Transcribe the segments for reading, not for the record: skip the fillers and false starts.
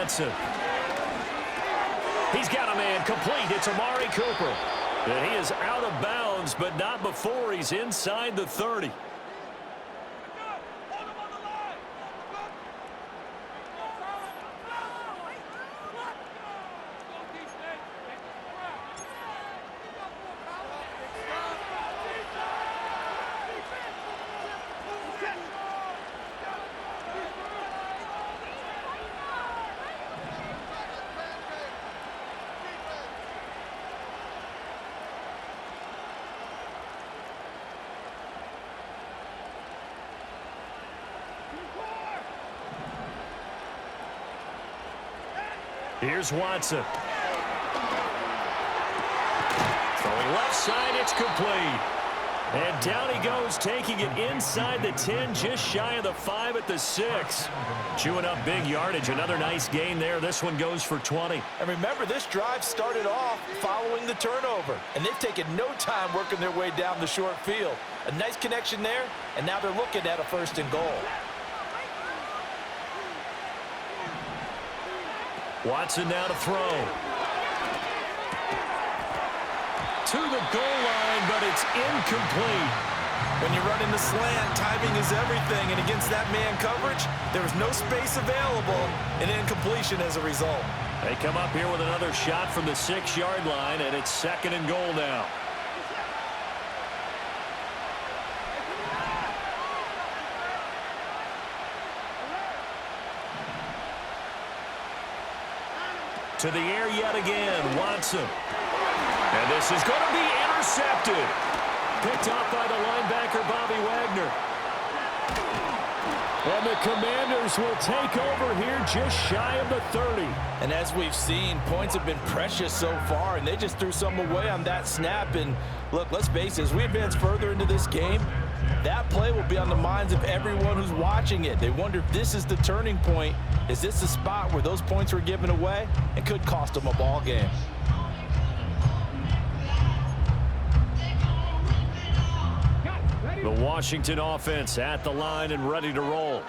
Watson. He's got a man complete. It's Amari Cooper. And he is out of bounds, but not before he's inside the 30. Here's Watson. Throwing left side, it's complete. And down he goes, taking it inside the 10, just shy of the 5 at the 6. Chewing up big yardage. Another nice gain there. This one goes for 20. And remember, this drive started off following the turnover. And they've taken no time working their way down the short field. A nice connection there, and now they're looking at a 1st and goal. Watson now to throw. To the goal line, but it's incomplete. When you run in the slant, timing is everything. And against that man coverage, there was no space available, and incompletion as a result. They come up here with another shot from the 6-yard line, and it's 2nd and goal now. To the air yet again, Watson. And this is going to be intercepted. Picked off by the linebacker, Bobby Wagner. And the Commanders will take over here just shy of the 30. And as we've seen, points have been precious so far, and they just threw some away on that snap. And look, let's face it, as we advance further into this game, that play will be on the minds of everyone who's watching it. They wonder if this is the turning point. Is this the spot where those points were given away and could cost them a ball game? The Washington offense at the line and ready to roll.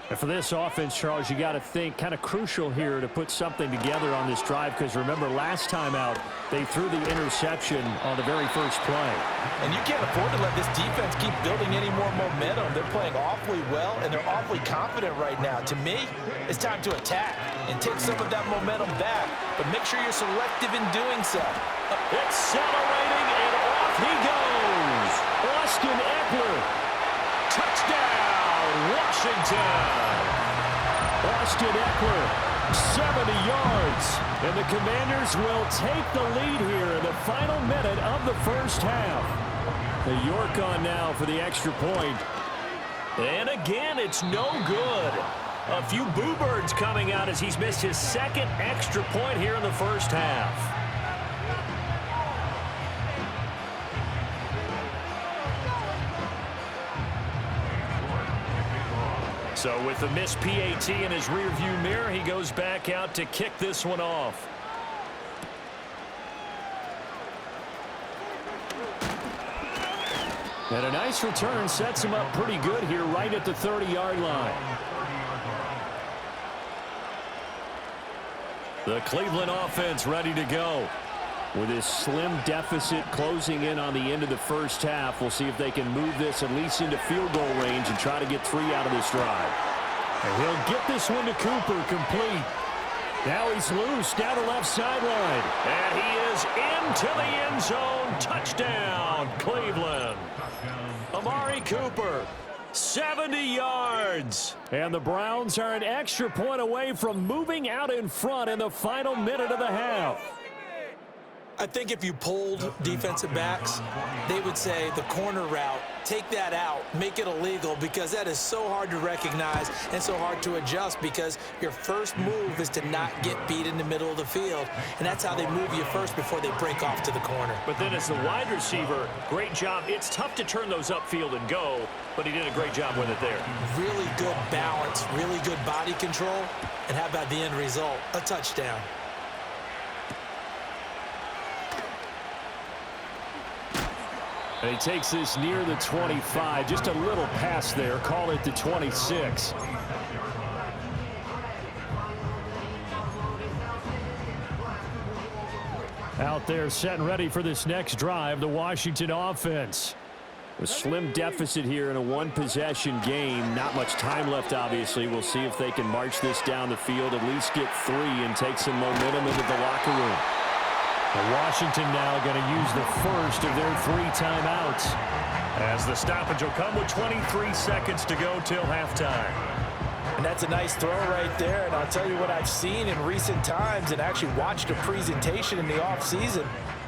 And for this offense, Charles, you got to think kind of crucial here to put something together on this drive, because remember last time out they threw the interception on the very first play. And you can't afford to let this defense keep building any more momentum. They're playing awfully well, and they're awfully confident right now. To me, it's time to attack and take some of that momentum back, but make sure you're selective in doing so. Accelerating, and off he goes. Austin Eckler. Touchdown, Washington. Austin Eckler, 70 yards. And the Commanders will take the lead here in the final minute of the first half. The York on now for the extra point. And again, it's no good. A few boo birds coming out as he's missed his 2nd extra point here in the first half. So with the missed PAT in his rearview mirror, he goes back out to kick this one off. And a nice return sets him up pretty good here right at the 30-yard line. The Cleveland offense ready to go. With this slim deficit closing in on the end of the first half, we'll see if they can move this at least into field goal range and try to get 3 out of this drive. And he'll get this one to Cooper, complete. Now he's loose down the left sideline. And he is into the end zone. Touchdown, Cleveland. Amari Cooper, 70 yards. And the Browns are an extra point away from moving out in front in the final minute of the half. I think if you polled defensive backs, they would say the corner route, take that out, make it illegal, because that is so hard to recognize and so hard to adjust, because your first move is to not get beat in the middle of the field, and that's how they move you first before they break off to the corner. But then as the wide receiver, great job. It's tough to turn those upfield and go, but he did a great job with it there. Really good balance, really good body control, and how about the end result? A touchdown. And he takes this near the 25. Just a little pass there. Call it the 26. Out there set and ready for this next drive, the Washington offense. A slim deficit here in a one-possession game. Not much time left, obviously. We'll see if they can march this down the field, at least get 3 and take some momentum into the locker room. And Washington now going to use the first of their 3 timeouts, as the stoppage will come with 23 seconds to go till halftime. And that's a nice throw right there. And I'll tell you what I've seen in recent times and actually watched a presentation in the offseason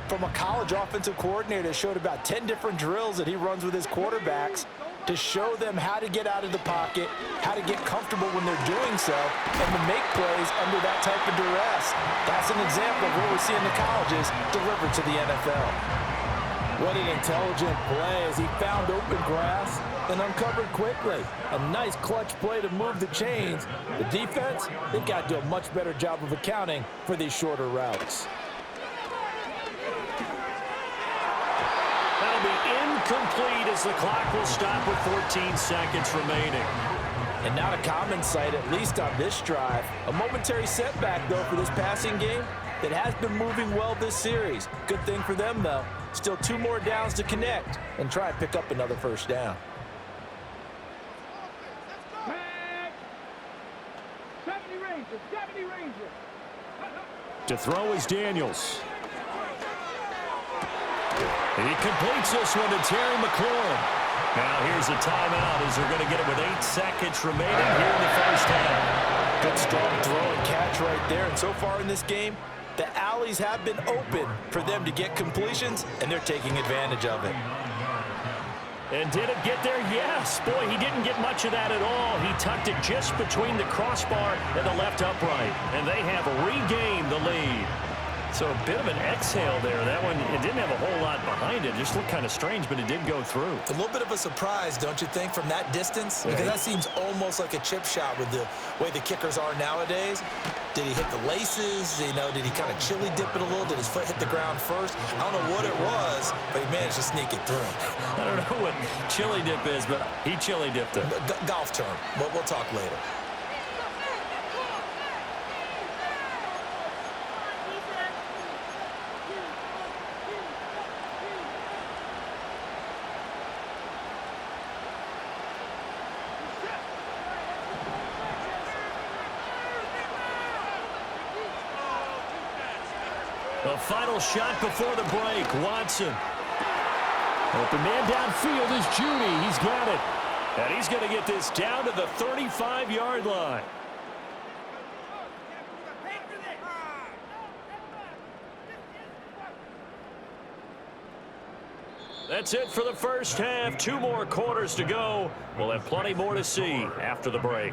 from a college offensive coordinator that showed about 10 different drills that he runs with his quarterbacks to show them how to get out of the pocket, how to get comfortable when they're doing so, and to make plays under that type of duress. That's an example of what we see in the colleges delivered to the NFL. What an intelligent play as he found open grass and uncovered quickly. A nice clutch play to move the chains. The defense, they've got to do a much better job of accounting for these shorter routes. That'll be incomplete as the clock will stop with 14 seconds remaining. And not a common sight, at least on this drive. A momentary setback, though, for this passing game that has been moving well this series. Good thing for them, though. Still 2 more downs to connect and try and pick up another first down. To throw is Daniels. And he completes this one to Terry McLaurin. Now here's a timeout as they're going to get it with 8 seconds remaining here in the first half. Good strong throw and catch right there. And so far in this game, the alleys have been open for them to get completions, and they're taking advantage of it. And did it get there? Yes. Boy, he didn't get much of that at all. He tucked it just between the crossbar and the left upright. And they have regained the lead. So a bit of an exhale there. That one, it didn't have a whole lot behind it. Just looked kind of strange, but it did go through. A little bit of a surprise, don't you think, from that distance? Because that seems almost like a chip shot with the way the kickers are nowadays. Did he hit the laces? Did he kind of chili dip it a little? Did his foot hit the ground first? I don't know what it was, but he managed to sneak it through. I don't know what chili dip is, but he chili dipped it. Golf term. But we'll talk later. The final shot before the break. Watson. Open man downfield is Judy. He's got it. And he's going to get this down to the 35-yard line. That's it for the first half. 2 more quarters to go. We'll have plenty more to see after the break.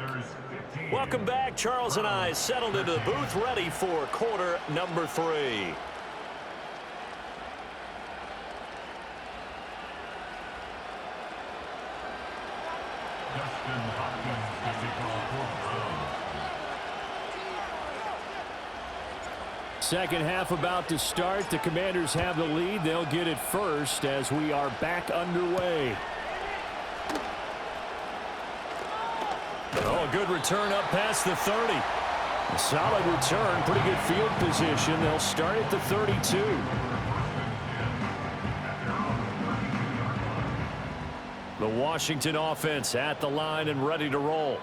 Welcome back. Charles and I settled into the booth, ready for quarter number 3. Second half about to start. The Commanders have the lead. They'll get it first as we are back underway. Oh, a good return up past the 30. A solid return, pretty good field position. They'll start at the 32. The Washington offense at the line and ready to roll.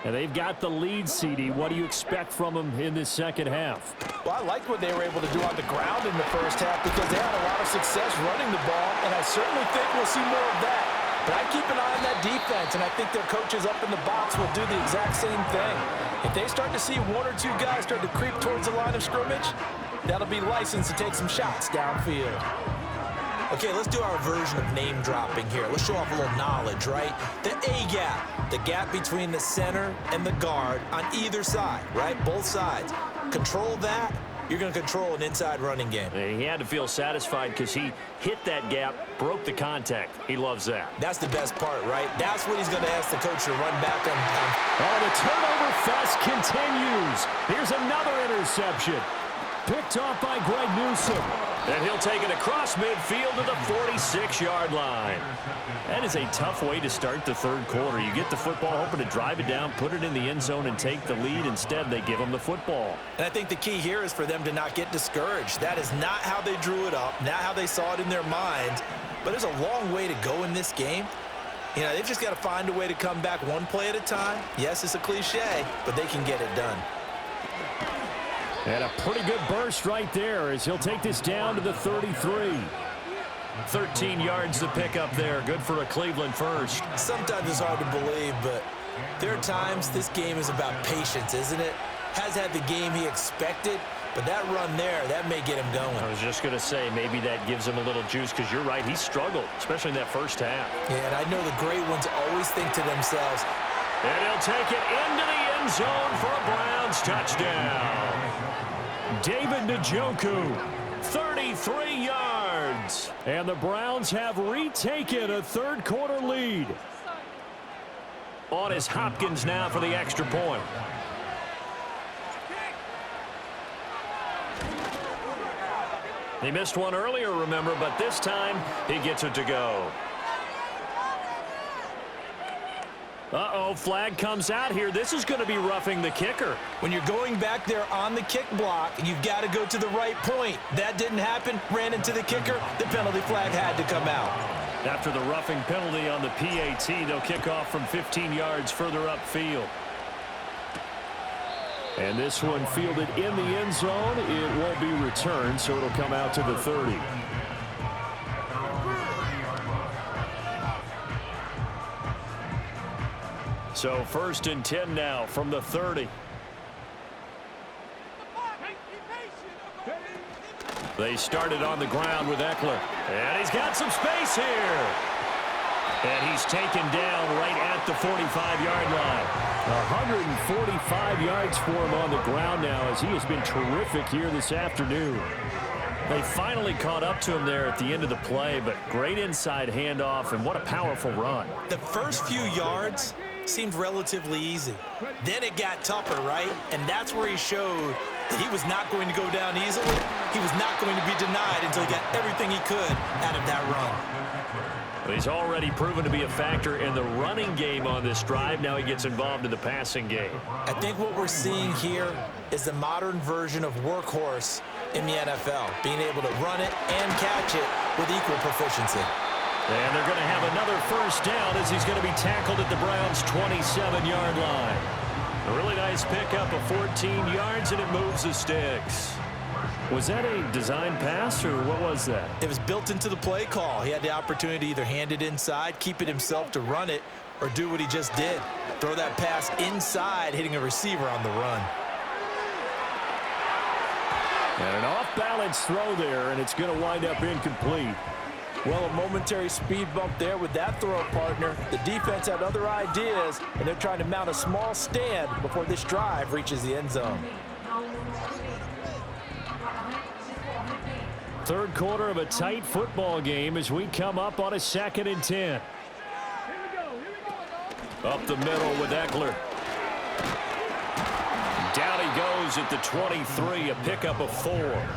And they've got the lead, CD. What do you expect from them in this second half? Well, I liked what they were able to do on the ground in the first half because they had a lot of success running the ball, and I certainly think we'll see more of that. But I keep an eye on that defense, and I think their coaches up in the box will do the exact same thing. If they start to see 1 or 2 guys start to creep towards the line of scrimmage, that'll be licensed to take some shots downfield. Okay, let's do our version of name dropping here. Let's show off a little knowledge, right? The A-gap, the gap between the center and the guard on either side, right? Both sides. Control that, you're going to control an inside running game. He had to feel satisfied because he hit that gap, broke the contact. He loves that. That's the best part, right? That's what he's going to ask the coach to run back on. Oh, the turnover fest continues. Here's another interception. Picked off by Greg Newsome. And he'll take it across midfield to the 46-yard line. That is a tough way to start the third quarter. You get the football, hoping to drive it down, put it in the end zone, and take the lead. Instead, they give them the football. And I think the key here is for them to not get discouraged. That is not how they drew it up, not how they saw it in their minds. But there's a long way to go in this game. You know, they've just got to find a way to come back one play at a time. Yes, it's a cliche, but they can get it done. And a pretty good burst right there as he'll take this down to the 33. 13 yards to pick up there. Good for a Cleveland first. Sometimes it's hard to believe, but there are times this game is about patience, isn't it? Has had the game he expected, but that run there, that may get him going. I was just going to say, maybe that gives him a little juice because you're right, he struggled, especially in that first half. Yeah, and I know the great ones always think to themselves, and he'll take it into the end zone for a Browns touchdown. David Njoku, 33 yards. And the Browns have retaken a third quarter lead. On is Hopkins now for the extra point. He missed one earlier, remember, but this time he gets it to go. Uh-oh, flag comes out here. This is going to be roughing the kicker. When you're going back there on the kick block, you've got to go to the right point. That didn't happen. Ran into the kicker. The penalty flag had to come out. After the roughing penalty on the PAT, they'll kick off from 15 yards further upfield. And this one fielded in the end zone. It won't be returned, so it'll come out to the 30. So 1st and 10 now from the 30. They started on the ground with Eckler. And he's got some space here. And he's taken down right at the 45-yard line. 145 yards for him on the ground now as he has been terrific here this afternoon. They finally caught up to him there at the end of the play, but great inside handoff, and what a powerful run. The first few yards seemed relatively easy. Then it got tougher, right? And that's where he showed that he was not going to go down easily. He was not going to be denied until he got everything he could out of that run. But he's already proven to be a factor in the running game on this drive. Now he gets involved in the passing game. I think what we're seeing here is the modern version of workhorse in the NFL, being able to run it and catch it with equal proficiency. And they're going to have another first down as he's going to be tackled at the Browns' 27-yard line. A really nice pickup of 14 yards, and it moves the sticks. Was that a design pass, or what was that? It was built into the play call. He had the opportunity to either hand it inside, keep it himself to run it, or do what he just did. Throw that pass inside, hitting a receiver on the run. And an off-balance throw there, and it's going to wind up incomplete. Well, a momentary speed bump there with that throw, partner. The defense had other ideas, and they're trying to mount a small stand before this drive reaches the end zone. Third quarter of a tight football game as we come up on a 2nd and 10. Up the middle with Eckler. Down he goes at the 23, a pickup of 4.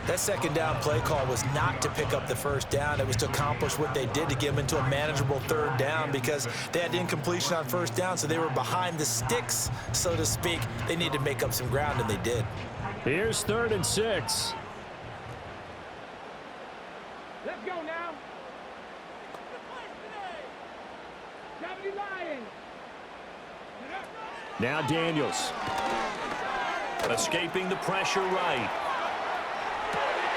That second down play call was not to pick up the first down. It was to accomplish what they did to get them into a manageable third down because they had incompletion on first down, so they were behind the sticks, so to speak. They needed to make up some ground, and they did. Here's 3rd and 6. Let's go now. Now Daniels. Escaping the pressure right.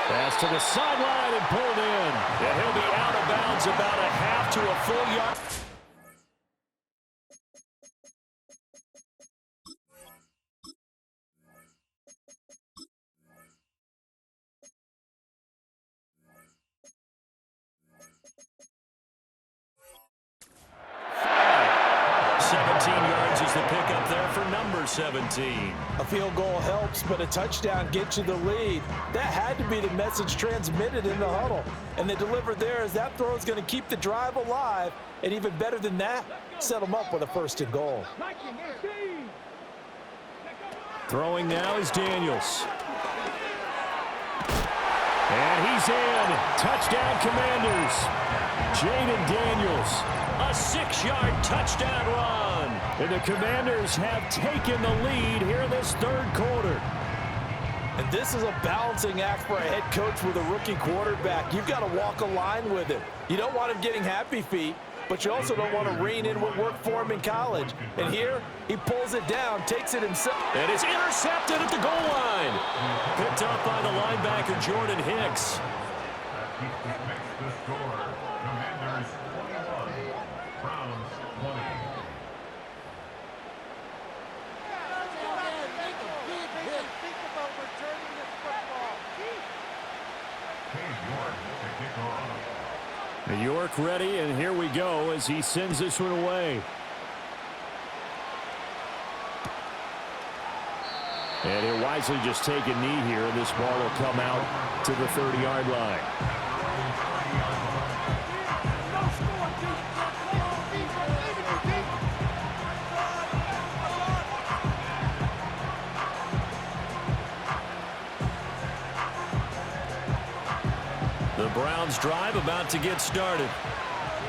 Pass to the sideline and pulled in. And he'll be out of bounds about a half to a full yard. The pickup there for number 17. A field goal helps, but a touchdown gets you the lead. That had to be the message transmitted in the huddle. And they delivered there as that throw is going to keep the drive alive. And even better than that, set them up with a 1st and goal. Throwing now is Daniels. And he's in. Touchdown, Commanders. Jaden Daniels, a 6-yard touchdown run. And the Commanders have taken the lead here in this third quarter. And this is a balancing act for a head coach with a rookie quarterback. You've got to walk a line with him. You don't want him getting happy feet, but you also don't want to rein in what worked for him in college. And here, he pulls it down, takes it himself. And it's intercepted at the goal line. Picked up by the linebacker, Jordan Hicks. York ready, and here we go as he sends this one away. And he'll wisely just take a knee here, and this ball will come out to the 30-yard line. The Browns drive about to get started.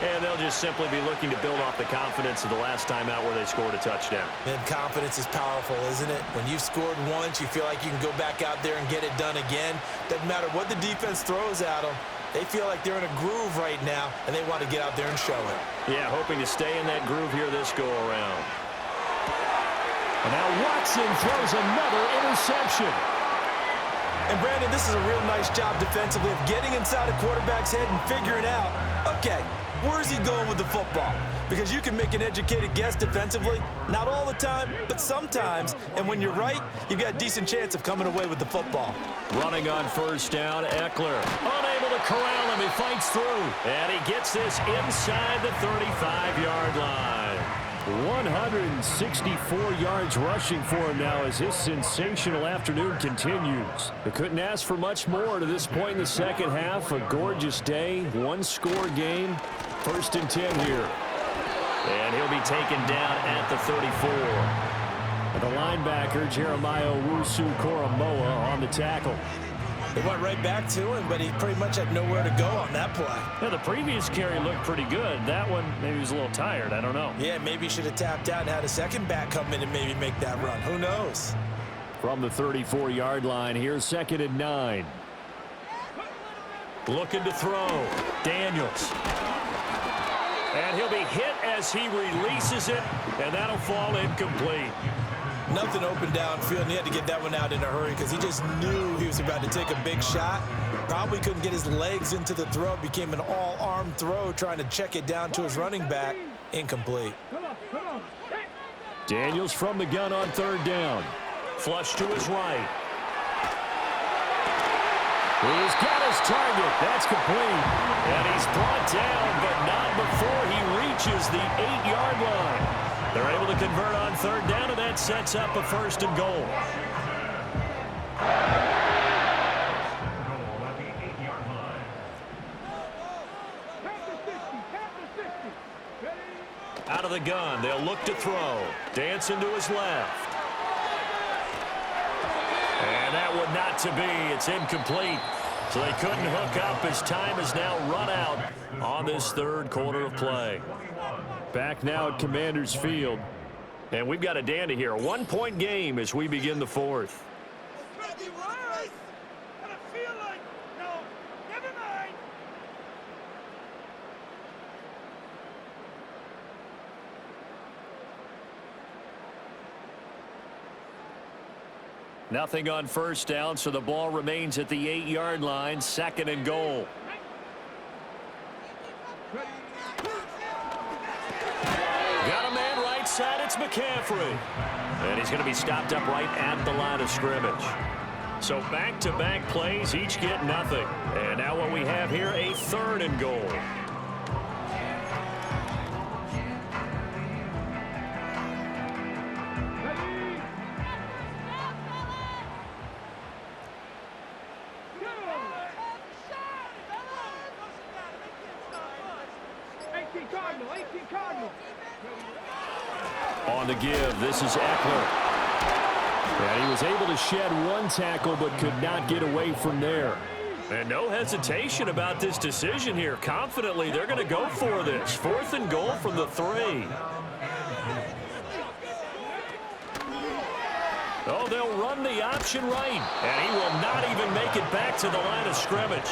And they'll just simply be looking to build off the confidence of the last time out where they scored a touchdown. And confidence is powerful, isn't it? When you've scored once, you feel like you can go back out there and get it done again. Doesn't matter what the defense throws at them. They feel like they're in a groove right now, and they want to get out there and show it. Yeah, hoping to stay in that groove here this go-around. And now Watson throws another interception. And, Brandon, this is a real nice job defensively of getting inside a quarterback's head and figuring out, okay, where's he going with the football? Because you can make an educated guess defensively, not all the time, but sometimes. And when you're right, you've got a decent chance of coming away with the football. Running on first down, Eckler. Unable to corral him, he fights through. And he gets this inside the 35-yard line. 164 yards rushing for him now as his sensational afternoon continues. They couldn't ask for much more to this point in the second half. A gorgeous day, one-score game. 1st and 10 here. And he'll be taken down at the 34. The linebacker, Jeremiah Owusu-Koramoah, on the tackle. They went right back to him, but he pretty much had nowhere to go on that play. Yeah, the previous carry looked pretty good. That one, maybe he was a little tired. I don't know. Yeah, maybe he should have tapped out and had a second back come in and maybe make that run. Who knows? From the 34-yard line, here's 2nd and 9. Looking to throw. Daniels. And he'll be hit as he releases it, and that'll fall incomplete. Nothing open downfield, and he had to get that one out in a hurry because he just knew he was about to take a big shot. Probably couldn't get his legs into the throw. Became an all-arm throw trying to check it down to his running back. Incomplete. Daniels from the gun on 3rd down. Flush to his right. He's got his target. That's complete. And he's brought down, but not before he reaches the 8-yard line. They're able to convert on 3rd down, and that sets up a 1st and goal. Out of the gun, they'll look to throw. Dancing to his left. And that would not to be. It's incomplete. So they couldn't hook up as time has now run out on this 3rd quarter of play. Back now at Commanders Field. And we've got a dandy here. A 1-point game as we begin the 4th. Nothing on 1st down, so the ball remains at the 8-yard line. 2nd and goal. Got a man right side. It's McCaffrey. And he's going to be stopped up right at the line of scrimmage. So back-to-back plays, each get nothing. And now what we have here, a 3rd and goal. On the give, this is Eckler. And he was able to shed one tackle but could not get away from there. And no hesitation about this decision here. Confidently, they're going to go for this. 4th and goal from the 3. Oh, they'll run the option right. And he will not even make it back to the line of scrimmage.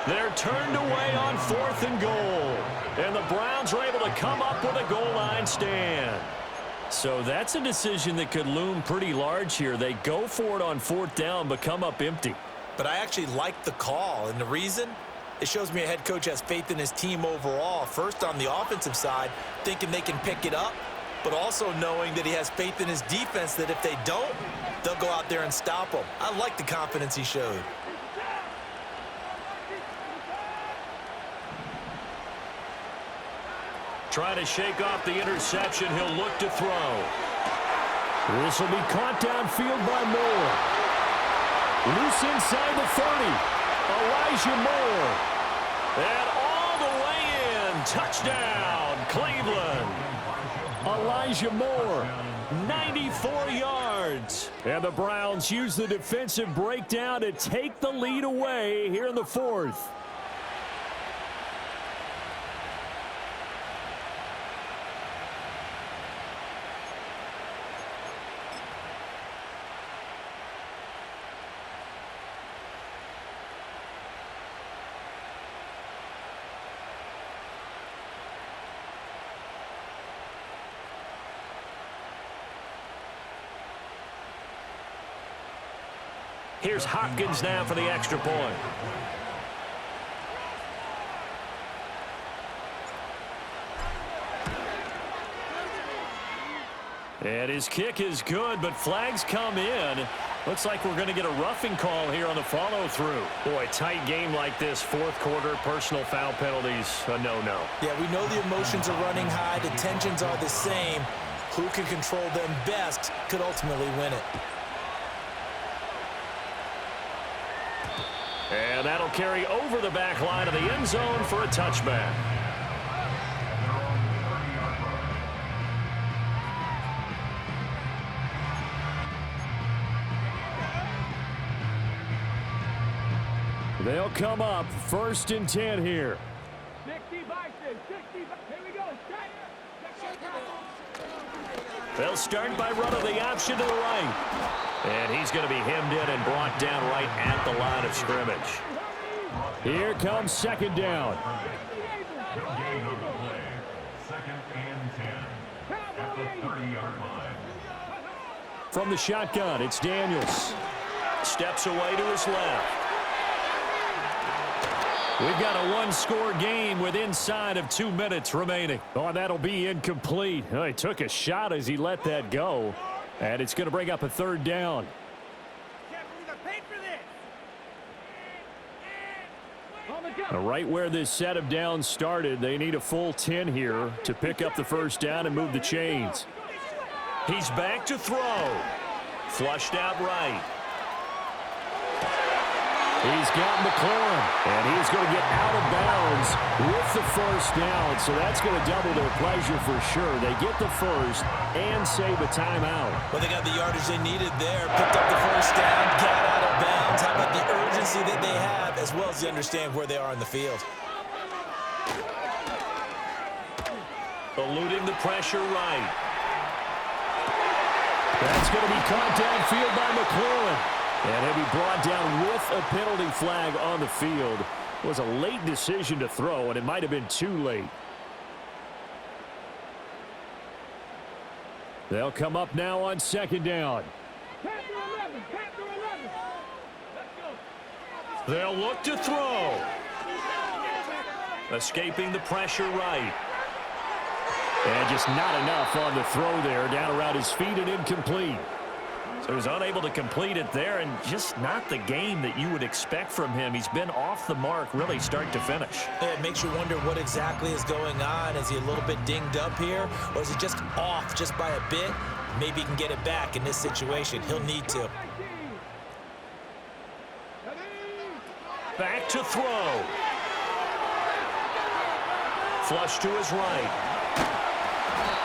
They're turned away on 4th and goal. And the Browns are able to come up with a goal line stand. So that's a decision that could loom pretty large here. They go for it on 4th down, but come up empty. But I actually like the call, and the reason? It shows me a head coach has faith in his team overall. First, on the offensive side, thinking they can pick it up, but also knowing that he has faith in his defense that if they don't, they'll go out there and stop them. I like the confidence he showed. Trying to shake off the interception. He'll look to throw. This will be caught downfield by Moore. Loose inside the 30. Elijah Moore. And all the way in. Touchdown, Cleveland. Elijah Moore, 94 yards. And the Browns use the defensive breakdown to take the lead away here in the 4th. Here's Hopkins now for the extra point. And his kick is good, but flags come in. Looks like we're going to get a roughing call here on the follow-through. Boy, tight game like this, 4th quarter, personal foul penalties, a no-no. Yeah, we know the emotions are running high. The tensions are the same. Who can control them best could ultimately win it. And that'll carry over the back line of the end zone for a touchback. They'll come up 1st and 10 here. 60 Bison, 60. Here we go. They'll start by running the option to the right. And he's going to be hemmed in and brought down right at the line of scrimmage. Here comes 2nd down. From the shotgun, it's Daniels. Steps away to his left. We've got a 1-score game with inside of 2 minutes remaining. Oh, that'll be incomplete. Oh, he took a shot as he let that go. And it's going to bring up a 3rd down. Right where this set of downs started, they need a full 10 here to pick up the 1st down and move the chains. He's back to throw. Flushed out right. He's got McLaurin, and he's going to get out of bounds with the 1st down, so that's going to double their pleasure for sure. They get the 1st and save a timeout. Well, they got the yardage they needed there, picked up the 1st down, got out of bounds. How about the urgency that they have, as well as they understand where they are in the field. Eluding the pressure right. That's going to be caught downfield by McLaurin. And he'll be brought down with a penalty flag on the field. It was a late decision to throw, and it might have been too late. They'll come up now on 2nd down. They'll look to throw. Escaping the pressure right. And just not enough on the throw there. Down around his feet and incomplete. So he's unable to complete it there, and just not the game that you would expect from him. He's been off the mark really start to finish. Yeah, it makes you wonder what exactly is going on. Is he a little bit dinged up here, or is he just off just by a bit? Maybe he can get it back in this situation. He'll need to. Back to throw. Flush to his right.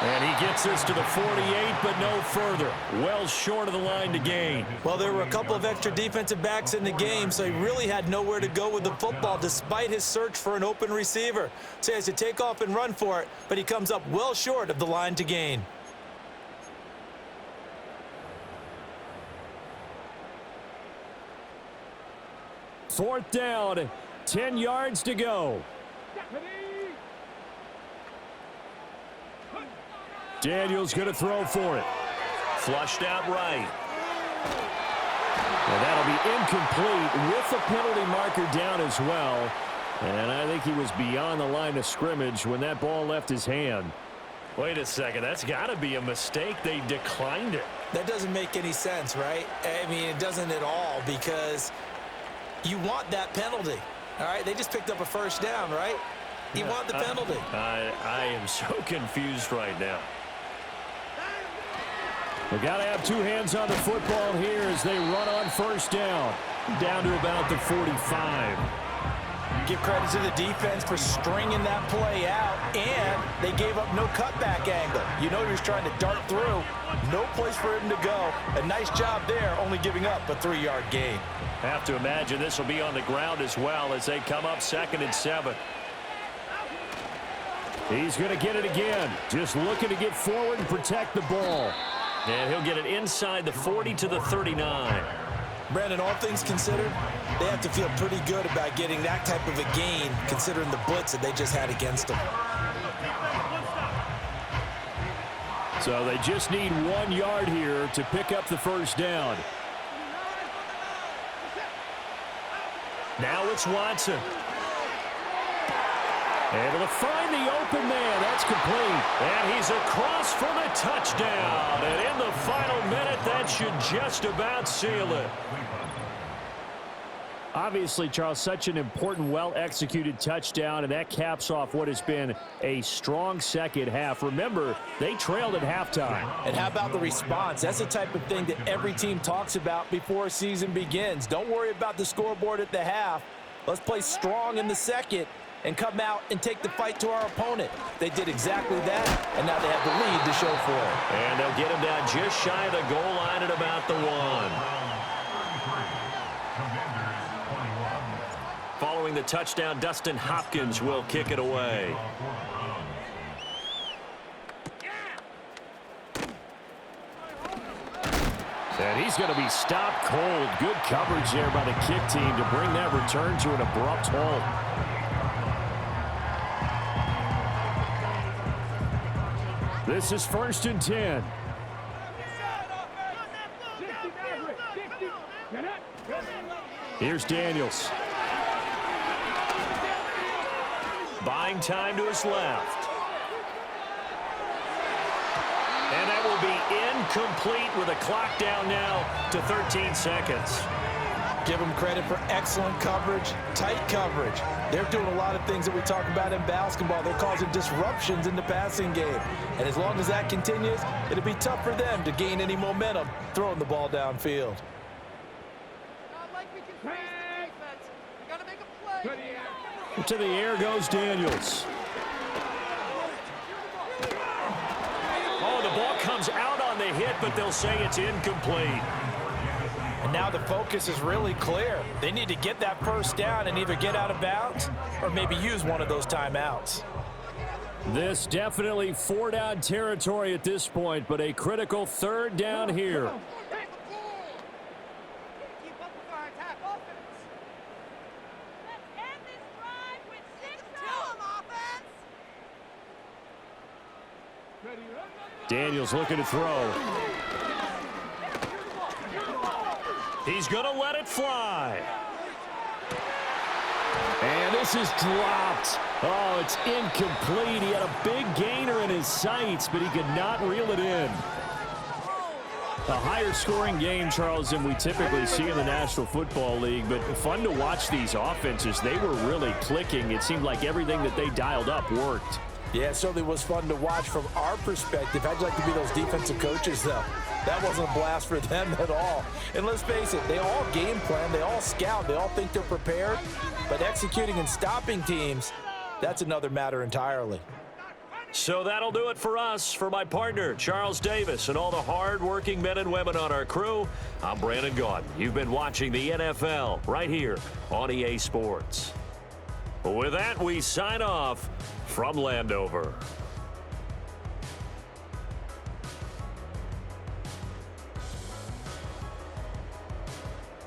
And he gets this to the 48, but no further. Well short of the line to gain. Well, there were a couple of extra defensive backs in the game, so he really had nowhere to go with the football despite his search for an open receiver. So he has to take off and run for it, but he comes up well short of the line to gain. Fourth down, 10 yards to go. Daniels going to throw for it. Flushed out right. And that'll be incomplete with the penalty marker down as well. And I think he was beyond the line of scrimmage when that ball left his hand. Wait a second. That's got to be a mistake. They declined it. That doesn't make any sense, right? I mean, it doesn't at all because you want that penalty. All right, they just picked up a first down, right? You want the penalty. I am so confused right now. We've got to have two hands on the football here as they run on first down. Down to about the 45. Give credit to the defense for stringing that play out, and they gave up no cutback angle. You know he was trying to dart through. No place for him to go. A nice job there, only giving up a 3-yard gain. Have to imagine this will be on the ground as well as they come up 2nd and 7. He's going to get it again. Just looking to get forward and protect the ball. And he'll get it inside the 40 to the 39. Brandon, all things considered, they have to feel pretty good about getting that type of a gain considering the blitz that they just had against them. So they just need 1 yard here to pick up the first down. Now it's Watson. Able to find the open man. That's complete. And he's across for the touchdown. And in the final minute, that should just about seal it. Obviously, Charles, such an important, well-executed touchdown, and that caps off what has been a strong second half. Remember, they trailed at halftime. And how about the response? That's the type of thing that every team talks about before a season begins. Don't worry about the scoreboard at the half. Let's play strong in the second and come out and take the fight to our opponent. They did exactly that, and now they have the lead to show for it. And they'll get him down just shy of the goal line at about the 1. Following the touchdown, Dustin Hopkins will kick it away. And he's going to be stopped cold. Good coverage there by the kick team to bring that return to an abrupt halt. This is 1st and 10. Here's Daniels. Buying time to his left. And that will be incomplete with a clock down now to 13 seconds. Give them credit for excellent coverage, tight coverage. They're doing a lot of things that we talk about in basketball. They're causing disruptions in the passing game. And as long as that continues, it'll be tough for them to gain any momentum throwing the ball downfield. To the air goes Daniels. Oh, the ball comes out on the hit, but they'll say it's incomplete. And now the focus is really clear. They need to get that first down and either get out of bounds or maybe use one of those timeouts. This definitely 4-down territory at this point, but a critical 3rd down here. Daniels looking to throw. He's going to let it fly. And this is dropped. Oh, it's incomplete. He had a big gainer in his sights, but he could not reel it in. A higher scoring game, Charles, than we typically see in the National Football League, but fun to watch these offenses. They were really clicking. It seemed like everything that they dialed up worked. Yeah, it certainly was fun to watch from our perspective. How'd you like to be those defensive coaches, though? That wasn't a blast for them at all. And let's face it, they all game plan, they all scout, they all think they're prepared. But executing and stopping teams, that's another matter entirely. So that'll do it for us. For my partner, Charles Davis, and all the hard-working men and women on our crew, I'm Brandon Gaudin. You've been watching the NFL right here on EA Sports. With that, we sign off from Landover.